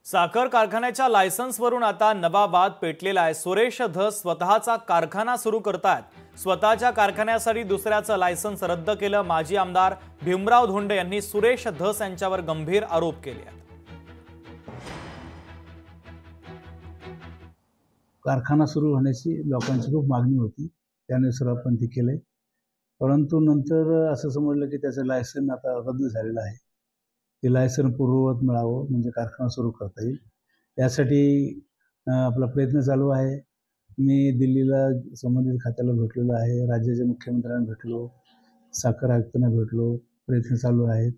साखर कारखान्याच्या लायसन्सवरून आता नवा वाद पेटलेला आहे। सुरेश धस स्वतःचा कारखाना सुरू करतात। स्वतःच्या कारखान्यासाठी दुसऱ्याचं लायसन्स रद्द केलं। माजी आमदार भीमराव धोंडे यांनी सुरेश धस यांच्यावर गंभीर आरोप केले आहेत। कारखाना सुरू होण्याची लोकांची खूप मागणी होती, त्यानुसार आपण ते केले। परंतु नंतर असं समजलं की त्याचं लायसन्स आता रद्द झालेलं आहे। ते लायसन्स पूर्ववत मिळावं म्हणजे कारखाना सुरू करता येईल, यासाठी आपला प्रयत्न चालू आहे। मी दिल्लीला संबंधित खात्याला भेटलेलो आहे, राज्याच्या मुख्यमंत्र्यांना भेटलो, साखर आयुक्तांना भेटलो, प्रयत्न चालू आहेत।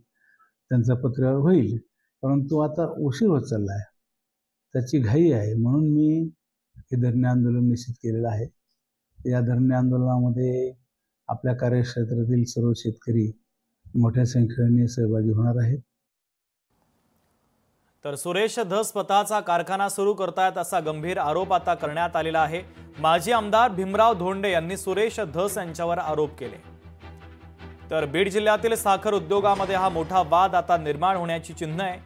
त्यांचा पत्रावर होईल, परंतु आता उशीर होत चालला आहे, त्याची घाई आहे। म्हणून मी हे धरणे आंदोलन निश्चित केलेलं आहे। या धरणे आंदोलनामध्ये आपल्या कार्यक्षेत्रातील सर्व शेतकरी मोठ्या संख्येने सहभागी होणार आहेत। तर सुरेश धस स्वतःचा कारखाना सुरू करतायत असा गंभीर आरोप आता करण्यात आलेला आहे। माजी आमदार भीमराव धोंडे यांनी सुरेश धस यांच्यावर आरोप केले। तर बीड जिल्ह्यातील साखर उद्योगामध्ये हा मोठा वाद आता निर्माण होण्याची चिन्ह आहे।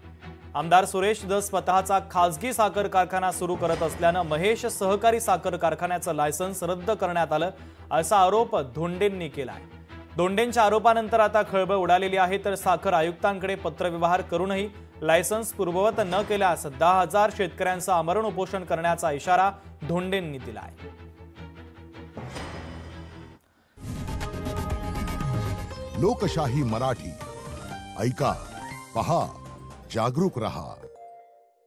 आमदार सुरेश धस स्वतःचा खासगी साखर कारखाना सुरू करत असल्याने महेश सहकारी साखर कारखान्याचं लायसन्स रद्द करण्यात आलं असा आरोप धोंडेंनी केला आहे। धोंडेंच्या आरोपानंतर आता खळबळ उडालेली आहे। तर साखर आयुक्तांकडे पत्रव्यवहार करूनही लायसन्स पूर्ववत न केल्यास 10,000 शेतकऱ्यांचं आमरण उपोषण करण्याचा इशारा धोंडेंनी दिला आहे। लोकशाही मराठी ऐका, पहा, जागरूक रहा।